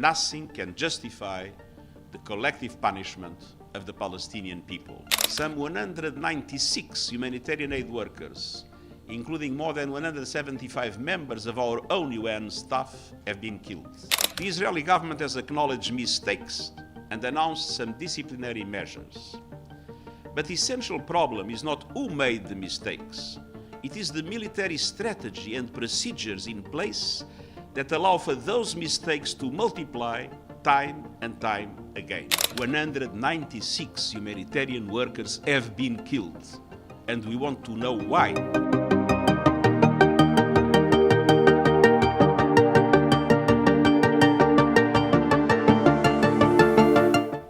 Nothing can justify the collective punishment of the Palestinian people. Some 196 humanitarian aid workers, including more than 175 members of our own UN staff, have been killed. The Israeli government has acknowledged mistakes and announced some disciplinary measures. But the essential problem is not who made the mistakes. It is the military strategy and procedures in place that allow for those mistakes to multiply time and time again. 196 humanitarian workers have been killed, and we want to know why.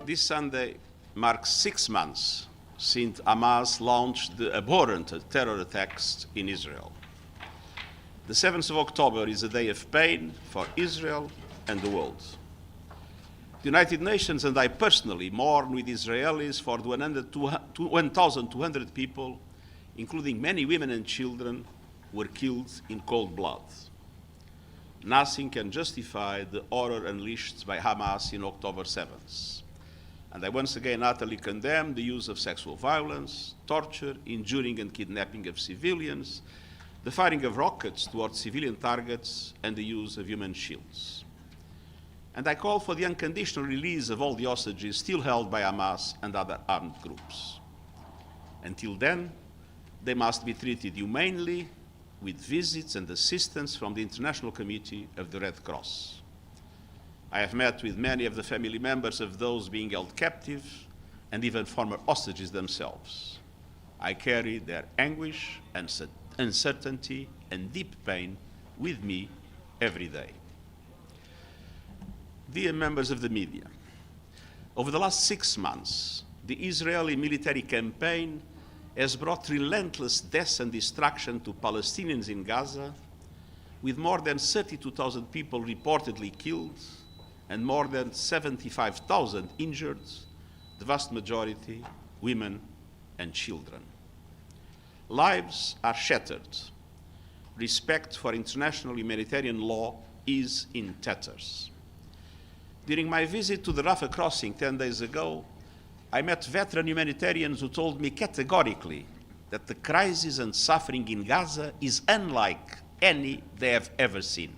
This Sunday marks 6 months since Hamas launched the abhorrent terror attacks in Israel. The 7th of October is a day of pain for Israel and the world. The United Nations and I personally mourn with Israelis for the 1,200 people, including many women and children, were killed in cold blood. Nothing can justify the horror unleashed by Hamas in October 7th. And I once again utterly condemn the use of sexual violence, torture, injuring and kidnapping of civilians, the firing of rockets towards civilian targets, and the use of human shields. And I call for the unconditional release of all the hostages still held by Hamas and other armed groups. Until then, they must be treated humanely, with visits and assistance from the International Committee of the Red Cross. I have met with many of the family members of those being held captive and even former hostages themselves. I carry their anguish and uncertainty and deep pain with me every day. Dear members of the media, over the last 6 months, the Israeli military campaign has brought relentless death and destruction to Palestinians in Gaza, with more than 32,000 people reportedly killed and more than 75,000 injured, the vast majority women and children. Lives are shattered. Respect for international humanitarian law is in tatters. During my visit to the Rafah crossing 10 days ago, I met veteran humanitarians who told me categorically that the crisis and suffering in Gaza is unlike any they have ever seen.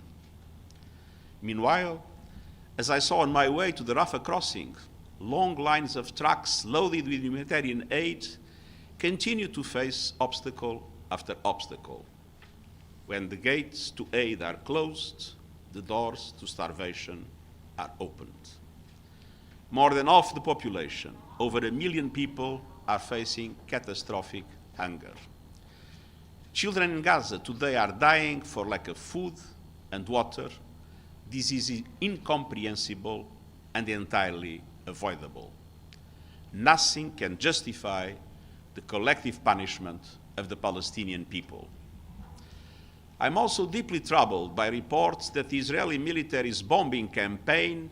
Meanwhile, as I saw on my way to the Rafah crossing, long lines of trucks loaded with humanitarian aid continue to face obstacle after obstacle. When the gates to aid are closed, the doors to starvation are opened. More than half the population, over 1 million people, are facing catastrophic hunger. Children in Gaza today are dying for lack of food and water. This is incomprehensible and entirely avoidable. Nothing can justify the collective punishment of the Palestinian people. I'm also deeply troubled by reports that the Israeli military's bombing campaign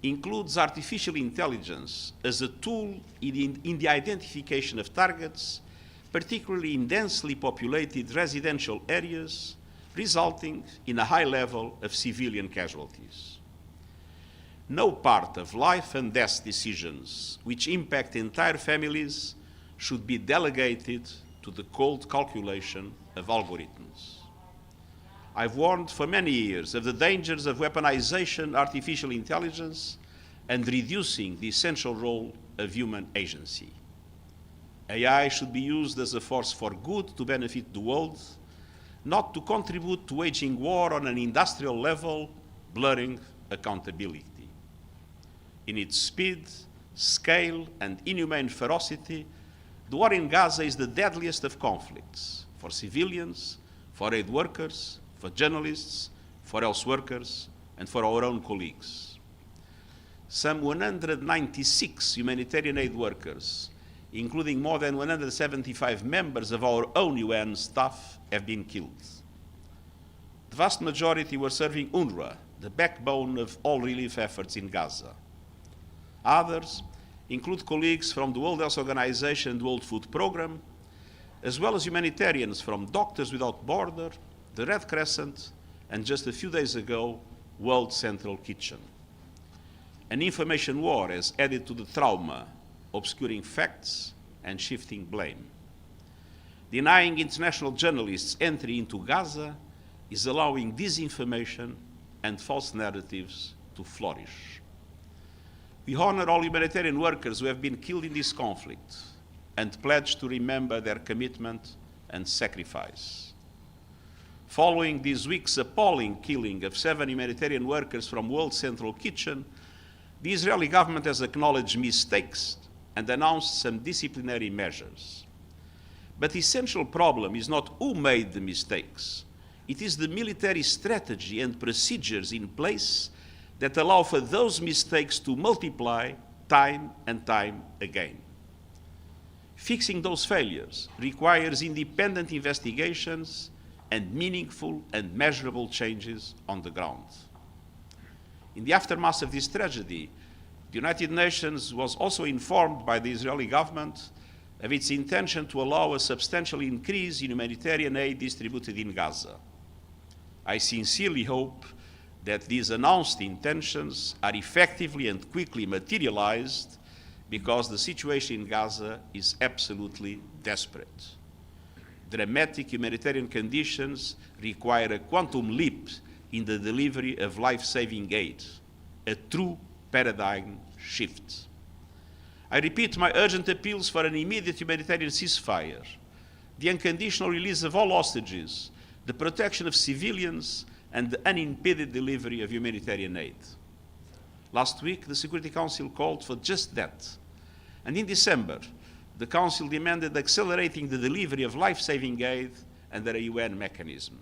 includes artificial intelligence as a tool in the identification of targets, particularly in densely populated residential areas, resulting in a high level of civilian casualties. No part of life and death decisions which impact entire families should be delegated to the cold calculation of algorithms. I've warned for many years of the dangers of weaponization artificial intelligence and reducing the essential role of human agency. AI should be used as a force for good to benefit the world, not to contribute to waging war on an industrial level, blurring accountability. In its speed, scale, and inhumane ferocity, the war in Gaza is the deadliest of conflicts for civilians, for aid workers, for journalists, for health workers, and for our own colleagues. Some 196 humanitarian aid workers, including more than 175 members of our own UN staff, have been killed. The vast majority were serving UNRWA, the backbone of all relief efforts in Gaza. Others include colleagues from the World Health Organization and the World Food Programme, as well as humanitarians from Doctors Without Borders, the Red Crescent, and just a few days ago, World Central Kitchen. An information war has added to the trauma, obscuring facts and shifting blame. Denying international journalists entry into Gaza is allowing disinformation and false narratives to flourish. We honor all humanitarian workers who have been killed in this conflict and pledge to remember their commitment and sacrifice. Following this week's appalling killing of 7 humanitarian workers from World Central Kitchen, the Israeli government has acknowledged mistakes and announced some disciplinary measures. But the essential problem is not who made the mistakes. It is the military strategy and procedures in place that allow for those mistakes to multiply time and time again. Fixing those failures requires independent investigations and meaningful and measurable changes on the ground. In the aftermath of this tragedy, the United Nations was also informed by the Israeli government of its intention to allow a substantial increase in humanitarian aid distributed in Gaza. I sincerely hope that these announced intentions are effectively and quickly materialized, because the situation in Gaza is absolutely desperate. Dramatic humanitarian conditions require a quantum leap in the delivery of life-saving aid, a true paradigm shift. I repeat my urgent appeals for an immediate humanitarian ceasefire, the unconditional release of all hostages, the protection of civilians, and the unimpeded delivery of humanitarian aid. Last week, the Security Council called for just that. And in December, the Council demanded accelerating the delivery of life-saving aid under a UN mechanism.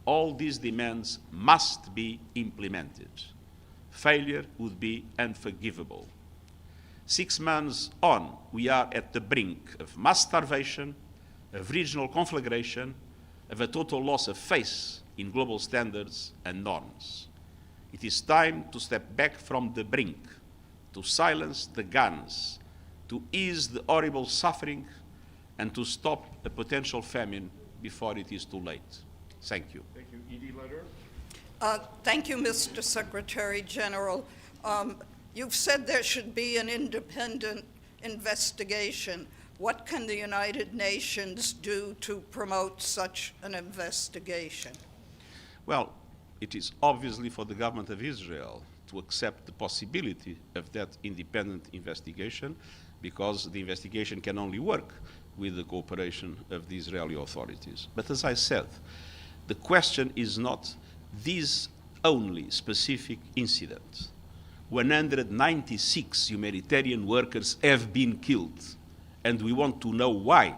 All these demands must be implemented. Failure would be unforgivable. 6 months on, we are at the brink of mass starvation, of regional conflagration, of a total loss of faith in global standards and norms. It is time to step back from the brink, to silence the guns, to ease the horrible suffering, and to stop a potential famine before it is too late. Thank you. Thank you. Edie Letter. Thank you, Mr. Secretary General. You've said there should be an independent investigation. What can the United Nations do to promote such an investigation? Well, it is obviously for the government of Israel to accept the possibility of that independent investigation, because the investigation can only work with the cooperation of the Israeli authorities. But as I said, the question is not this only specific incident. 196 humanitarian workers have been killed, and we want to know why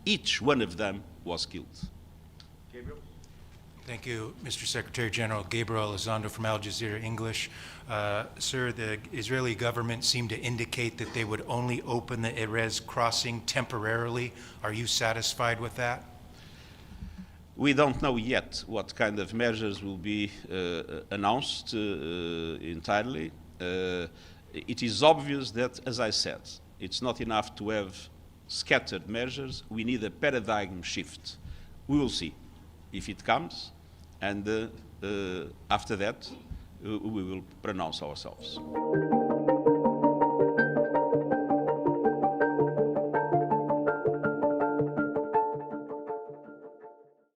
each one of them was killed. Gabriel. Thank you, Mr. Secretary General. Gabriel Elizondo from Al Jazeera English. Sir, the Israeli government seemed to indicate that they would only open the Erez crossing temporarily. Are you satisfied with that? We don't know yet what kind of measures will be announced entirely. It is obvious that, as I said, it's not enough to have scattered measures. We need a paradigm shift. We will see if it comes, and after that, we will pronounce ourselves.